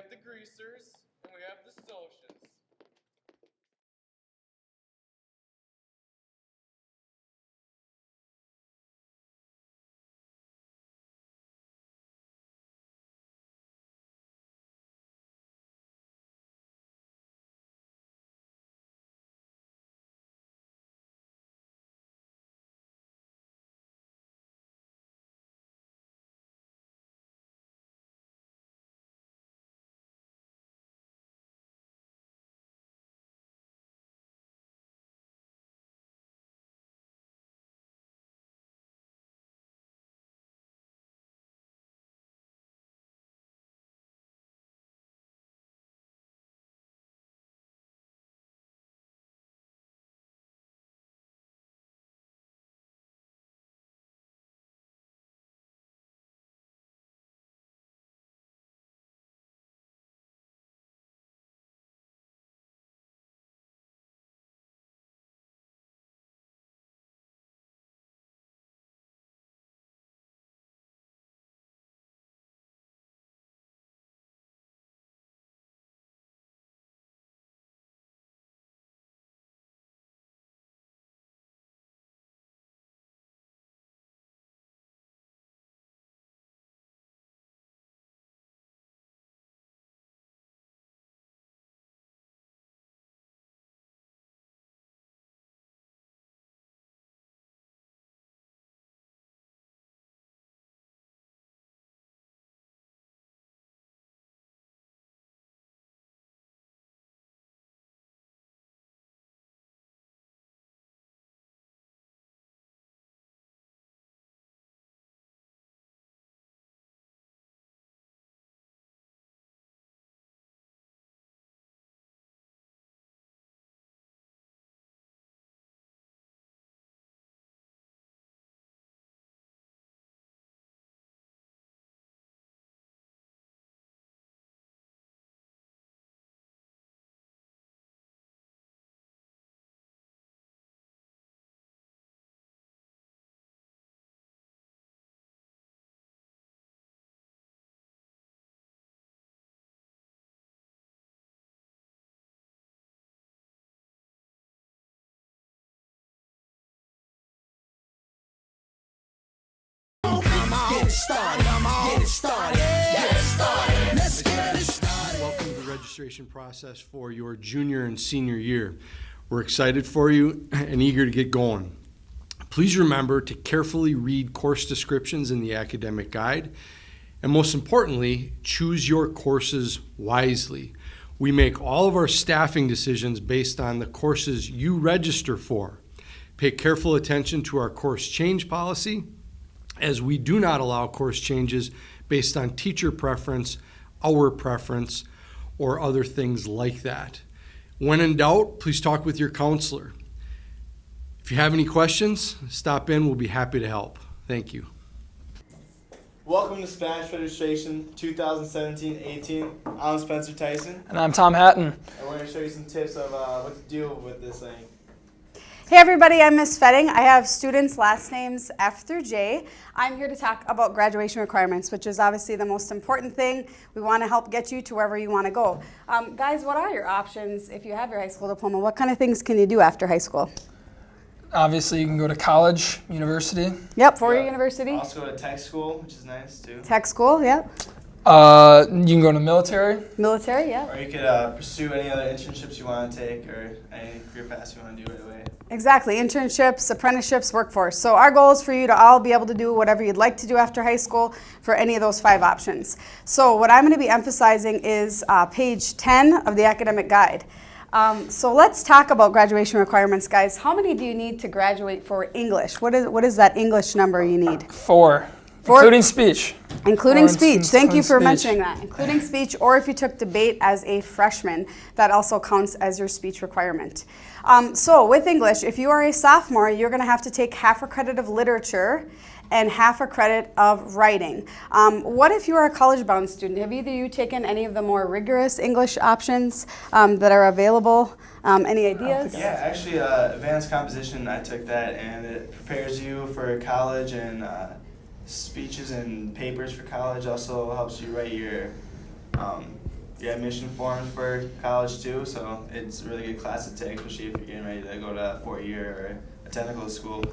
the greasers, and we have the socials. Welcome to the registration process for your junior and senior year. We're excited for you and eager to get going. Please remember to carefully read course descriptions in the academic guide, and most importantly, choose your courses wisely. We make all of our staffing decisions based on the courses you register for. Pay careful attention to our course change policy, as we do not allow course changes based on teacher preference, our preference, or other things like that. When in doubt, please talk with your counselor. If you have any questions, stop in. We'll be happy to help. Thank you. Welcome to SPASH Registration 2017-18. I'm Spencer Tyson, And I'm Tom Hatton. and we're going to show you some tips of what to do with this thing. Hey everybody, I'm Miss Fetting. I have students' last names F through J. I'm here to talk about graduation requirements, which is obviously the most important thing. We want to help get you to wherever you want to go. Guys, what are your options if you have your high school diploma? What kind of things can you do after high school? Obviously, you can go to college, university. Yep, four-year university. Also go to tech school, which is nice too. Tech school, yep. You can go to military. Military, yep. Or you could pursue any other internships you want to take or any career paths you want to do right away. Exactly, internships, apprenticeships, workforce. So our goal is for you to all be able to do whatever you'd like to do after high school for any of those 5 options. So what I'm going to be emphasizing is page 10 of the academic guide. So let's talk about graduation requirements, guys. How many do you need to graduate for English? What is that English number you need? 4. Including speech. Including speech. Thank you for speech. mentioning that. Including speech, or if you took debate as a freshman, that also counts as your speech requirement. So with English, if you are a sophomore, you're going to have to take half a credit of literature and half a credit of writing. What if you are a college-bound student? Have either of you taken any of the more rigorous English options that are available? Any ideas? Yeah, actually, advanced composition, I took that, and it prepares you for college, and speeches and papers for college also helps you write your your admission forms for college too, so it's a really good class to take, especially if you're getting ready to go to a 4-year or a technical school.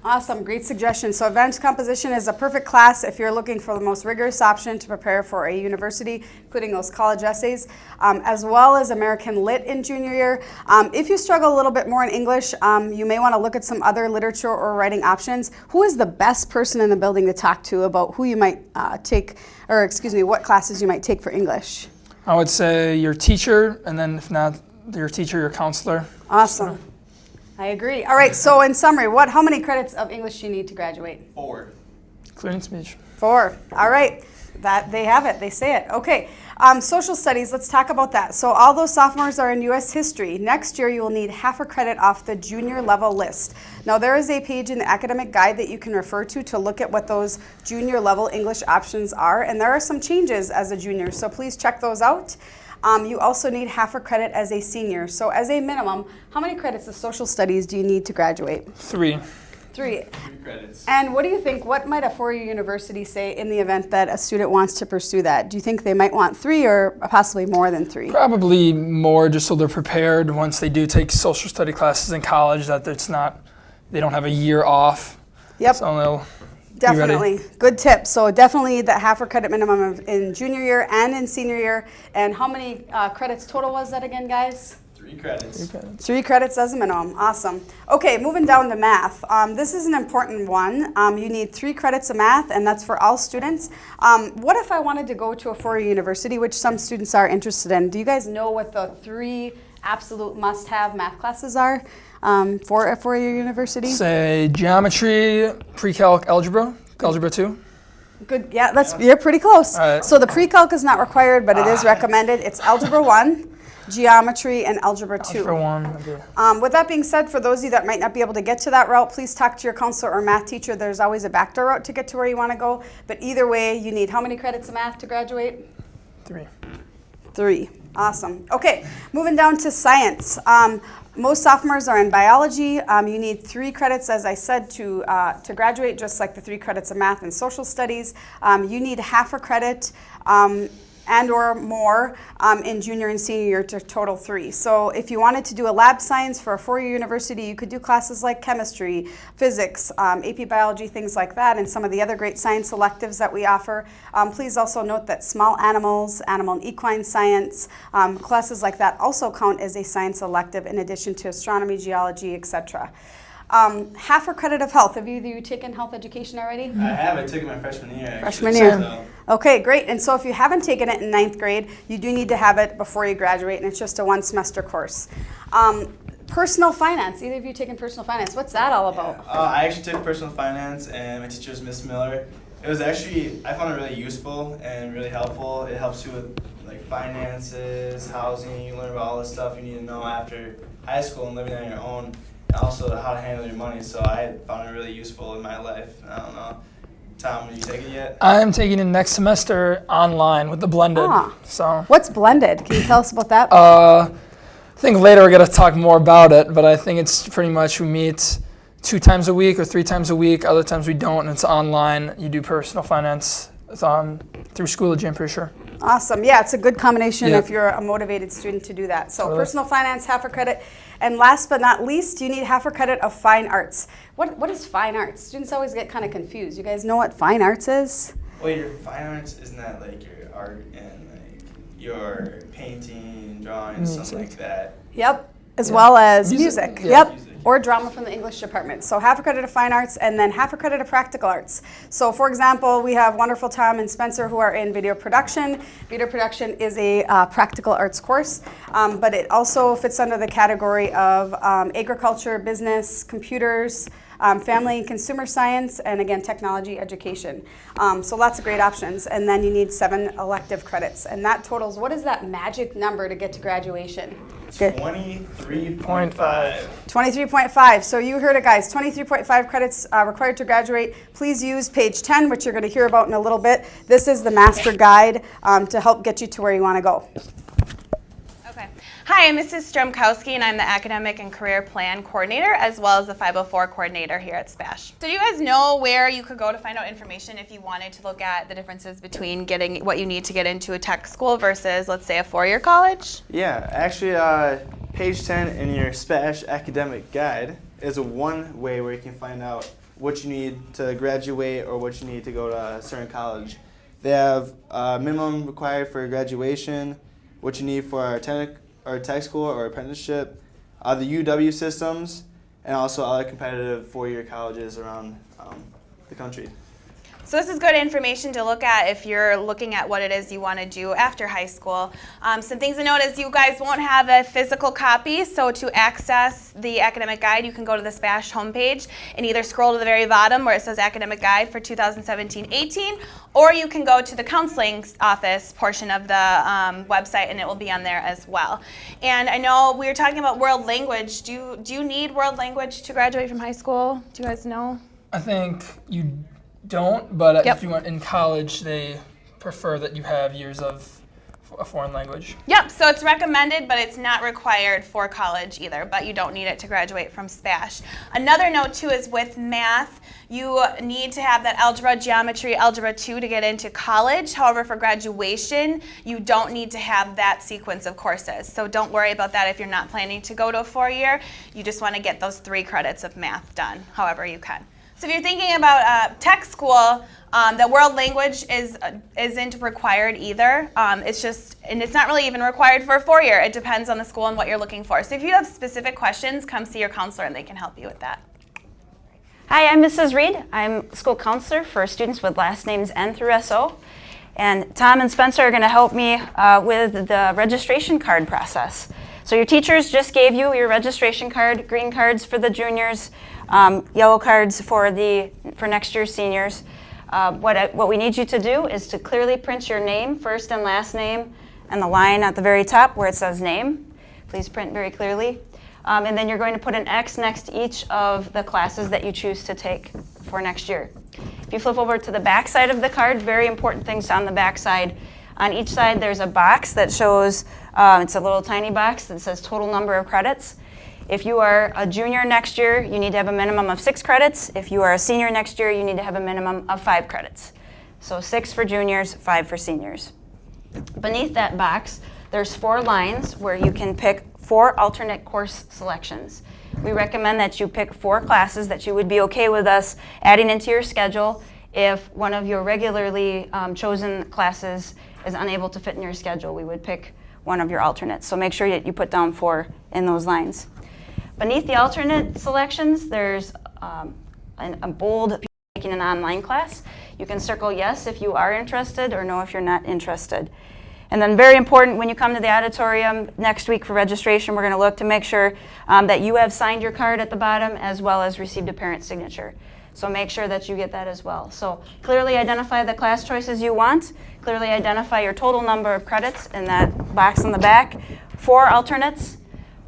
Awesome, great suggestion. So advanced composition is a perfect class if you're looking for the most rigorous option to prepare for a university, including those college essays, as well as American Lit in junior year. If you struggle a little bit more in English, you may want to look at some other literature or writing options. Who is the best person in the building to talk to about who you might what classes you might take for English? I would say your teacher, and then if not your teacher, your counselor. Awesome. I agree. All right, so in summary, how many credits of English do you need to graduate? 4. Including speech. 4. All right. That they have it. They say it. Okay. Social studies. Let's talk about that. So all those sophomores are in U.S. history. Next year, you will need half a credit off the junior level list. Now, there is a page in the academic guide that you can refer to look at what those junior level English options are. And there are some changes as a junior, so please check those out. You also need half a credit as a senior. So as a minimum, how many credits of social studies do you need to graduate? 3. 3. 3 credits. And what do you think, what might a 4-year university say in the event that a student wants to pursue that? Do you think they might want 3 or possibly more than 3? Probably more, just so they're prepared once they do take social study classes in college, that they don't have a year off. Yep. So they'll Definitely. Good tip. So definitely the half a credit minimum in junior year and in senior year. And how many credits total was that again, guys? 3 credits. 3 credits as a minimum. Awesome. Okay, moving down to math. This is an important one. You need 3 credits of math, and that's for all students. What if I wanted to go to a 4-year university, which some students are interested in? Do you guys know what the 3 absolute must-have math classes are for a 4-year university? say geometry, pre-calc, algebra 2. Good. Yeah, you're pretty close. All right. So the pre-calc is not required, but it is recommended. It's algebra 1. Geometry, and algebra 2. Algebra 1. Okay. With that being said, for those of you that might not be able to get to that route, please talk to your counselor or math teacher. There's always a backdoor route to get to where you want to go. But either way, you need how many credits of math to graduate? 3. 3. Awesome. Okay, moving down to science. Most sophomores are in biology. You need 3 credits, as I said, to graduate, just like the 3 credits of math and social studies. You need half a credit and or more in junior and senior year to total 3. So if you wanted to do a lab science for a 4-year university, you could do classes like chemistry, physics, AP biology, things like that, and some of the other great science electives that we offer. Please also note that small animals, animal and equine science, classes like that also count as a science elective in addition to astronomy, geology, etc. Half a credit of health. Have you taken health education already? I have. I took it my freshman year. Actually, Freshman year. So. Okay, great. And so if you haven't taken it in 9th grade, you do need to have it before you graduate, and it's just a 1-semester course. Personal finance. Either of you taken personal finance? What's that all about? I actually took personal finance, and my teacher was Miss Miller. It was actually, I found it really useful and really helpful. It helps you with like finances, housing. You learn about all the stuff you need to know after high school and living on your own. And also how to handle your money. So I found it really useful in my life. I don't know. Tom, have you taken it yet? I'm taking it next semester online with the blended. So What's blended? Can you tell us about that? I think later we're going to talk more about it, but I think it's pretty much we meet 2 times a week or 3 times a week. Other times we don't, and it's online. You do personal finance through Schoology, I'm pretty sure. Awesome. Yeah, it's a good combination Yep. if you're a motivated student to do that. So Totally. personal finance, half a credit. And last but not least, you need half a credit of fine arts. What is fine arts? Students always get kind of confused. You guys know what fine arts is? Wait, your fine arts, isn't that like your art and like your painting, drawing, something like that? Yep. As well as Music. music. Yeah. Yep. Or drama from the English department. So half a credit of fine arts and then half a credit of practical arts. So for example, we have wonderful Tom and Spencer who are in video production. Video production is a practical arts course, but it also fits under the category of agriculture, business, computers, family and consumer science, and again, technology education. So lots of great options. And then you need 7 elective credits. And that totals, what is that magic number to get to graduation? Good. 23.5. 23.5. So you heard it, guys. 23.5 credits required to graduate. Please use page 10, which you're going to hear about in a little bit. This is the master guide to help get you to where you want to go. Okay. Hi, I'm Mrs. Stromkowski, and I'm the Academic and Career Plan Coordinator, as well as the 504 Coordinator here at SPASH. So do you guys know where you could go to find out information if you wanted to look at the differences between getting what you need to get into a tech school versus, let's say, a four-year college? Yeah, actually, page 10 in your SPASH academic guide is one way where you can find out what you need to graduate or what you need to go to a certain college. They have minimum required for graduation, what you need for a tech school or apprenticeship, the UW systems, and also other competitive four-year colleges around the country. So this is good information to look at if you're looking at what it is you want to do after high school. Some things to note is you guys won't have a physical copy, so to access the academic guide, you can go to the SPASH homepage and either scroll to the very bottom where it says academic guide for 2017-18, or you can go to the counseling office portion of the website and it will be on there as well. And I know we were talking about world language. Do you need world language to graduate from high school? Do you guys know? I think you don't, but Yep. if you want in college, they prefer that you have years of a foreign language. Yep, so it's recommended, but it's not required for college either, but you don't need it to graduate from SPASH. Another note too is with math, you need to have that algebra, geometry, algebra 2 to get into college. However, for graduation, you don't need to have that sequence of courses. So don't worry about that if you're not planning to go to a four-year. You just want to get those 3 credits of math done, however you can. So if you're thinking about tech school, the world language isn't required either. It's not really even required for a four-year. It depends on the school and what you're looking for. So if you have specific questions, come see your counselor and they can help you with that. Hi, I'm Mrs. Reed. I'm school counselor for students with last names N through SO. And Tom and Spencer are going to help me with the registration card process. So your teachers just gave you your registration card, green cards for the juniors, yellow cards for next year's seniors. What we need you to do is to clearly print your name, first and last name, and the line at the very top where it says name. Please print very clearly. And then you're going to put an X next to each of the classes that you choose to take for next year. If you flip over to the back side of the card, very important things on the back side. On each side there's a box that shows, it's a little tiny box that says total number of credits. If you are a junior next year, you need to have a minimum of 6 credits. If you are a senior next year, you need to have a minimum of 5 credits. So 6 for juniors, 5 for seniors. Beneath that box, there's 4 lines where you can pick 4 alternate course selections. We recommend that you pick 4 classes that you would be okay with us adding into your schedule if one of your regularly chosen classes is unable to fit in your schedule. We would pick one of your alternates. So make sure that you put down 4 in those lines. Beneath the alternate selections, there's a bold, if you're taking an online class. You can circle yes if you are interested or no if you're not interested. And then very important, when you come to the auditorium next week for registration, we're going to look to make sure that you have signed your card at the bottom as well as received a parent signature. So make sure that you get that as well. So clearly identify the class choices you want, clearly identify your total number of credits in that box on the back, 4 alternates,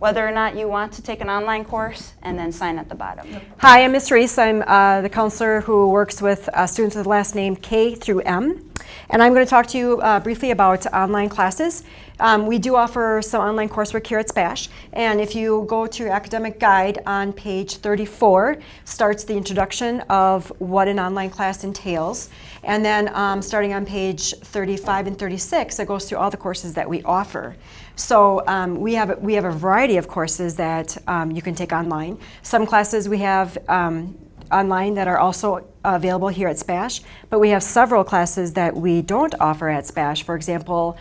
whether or not you want to take an online course, and then sign at the bottom. Hi, I'm Ms. Reese. I'm the counselor who works with students with the last name K through M. And I'm going to talk to you briefly about online classes. We do offer some online coursework here at SPASH. And if you go to your academic guide on page 34, starts the introduction of what an online class entails. And then starting on page 35 and 36, it goes through all the courses that we offer. So we have a variety of courses that you can take online. Some classes we have online that are also available here at SPASH, but we have several classes that we don't offer at SPASH. For example,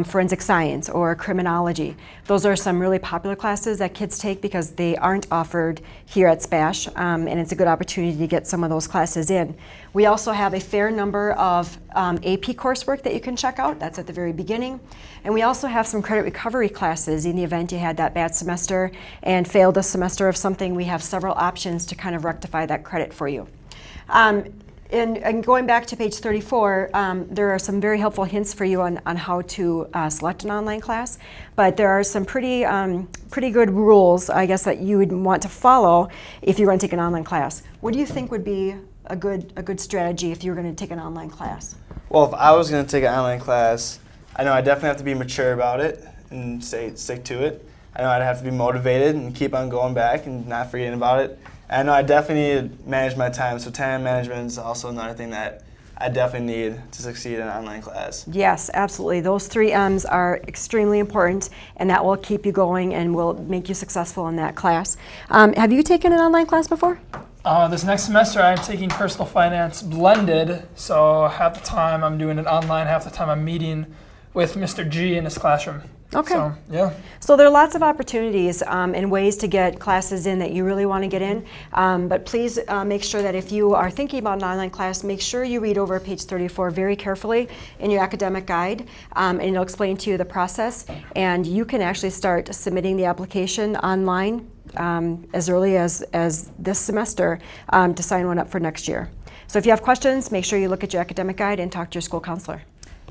forensic science or criminology. Those are some really popular classes that kids take because they aren't offered here at SPASH, and it's a good opportunity to get some of those classes in. We also have a fair number of AP coursework that you can check out. That's at the very beginning. And we also have some credit recovery classes in the event you had that bad semester and failed a semester of something. We have several options to kind of rectify that credit for you. And going back to page 34, there are some very helpful hints for you on how to select an online class, but there are some pretty good rules, I guess, that you would want to follow if you're going to take an online class. What do you think would be a good strategy if you were going to take an online class? Well, if I was going to take an online class, I know I definitely have to be mature about it, and stick to it. I know I'd have to be motivated and keep on going back and not forgetting about it. And I know I definitely need to manage my time, so time management is also another thing that I definitely need to succeed in an online class. Yes, absolutely. Those 3 M's are extremely important, and that will keep you going and will make you successful in that class. Have you taken an online class before? This next semester, I'm taking personal finance blended. So half the time I'm doing it online, half the time I'm meeting with Mr. G in his classroom. Okay. So, yeah. So there are lots of opportunities and ways to get classes in that you really want to get in. But please make sure that if you are thinking about an online class, make sure you read over page 34 very carefully in your academic guide, and it'll explain to you the process. And you can actually start submitting the application online as early as this semester to sign one up for next year. So if you have questions, make sure you look at your academic guide and talk to your school counselor.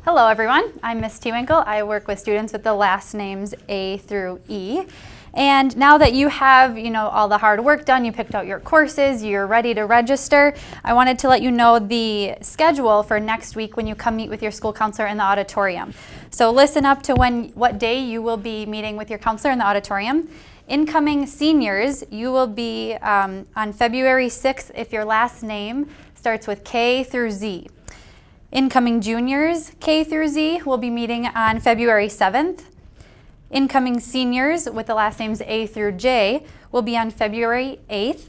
Hello everyone, I'm Miss Tewinkle. I work with students with the last names A through E. And now that you have, all the hard work done, you picked out your courses, you're ready to register, I wanted to let you know the schedule for next week when you come meet with your school counselor in the auditorium. So listen up to what day you will be meeting with your counselor in the auditorium. Incoming seniors, you will be on February 6th if your last name starts with K through Z. Incoming juniors, K through Z, will be meeting on February 7th. Incoming seniors with the last names A through J will be on February 8th.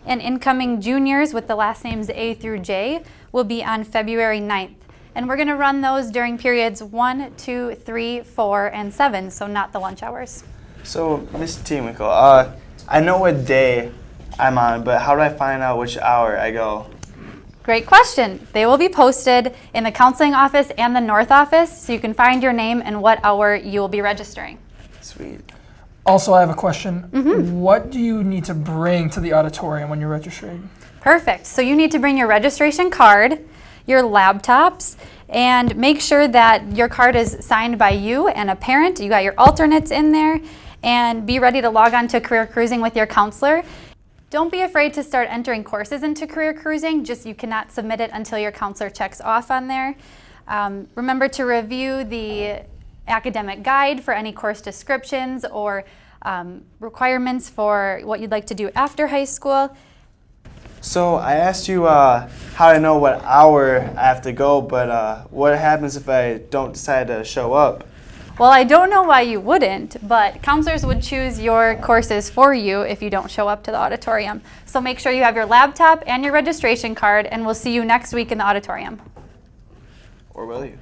And incoming juniors with the last names A through J will be on February 9th. And we're going to run those during periods 1, 2, 3, 4, and 7, so not the lunch hours. So, Ms. Tewinkle, I know what day I'm on, but how do I find out which hour I go? Great question. They will be posted in the counseling office and the North office, so you can find your name and what hour you will be registering. Sweet. Also, I have a question. What do you need to bring to the auditorium when you're registering? Perfect. So you need to bring your registration card, your laptops, and make sure that your card is signed by you and a parent. You got your alternates in there, and be ready to log on to Career Cruising with your counselor. Don't be afraid to start entering courses into Career Cruising, just you cannot submit it until your counselor checks off on there. Remember to review the academic guide for any course descriptions or requirements for what you'd like to do after high school. So I asked you how I know what hour I have to go, but what happens if I don't decide to show up? Well, I don't know why you wouldn't, but counselors would choose your courses for you if you don't show up to the auditorium. So make sure you have your laptop and your registration card, and we'll see you next week in the auditorium. Or will you?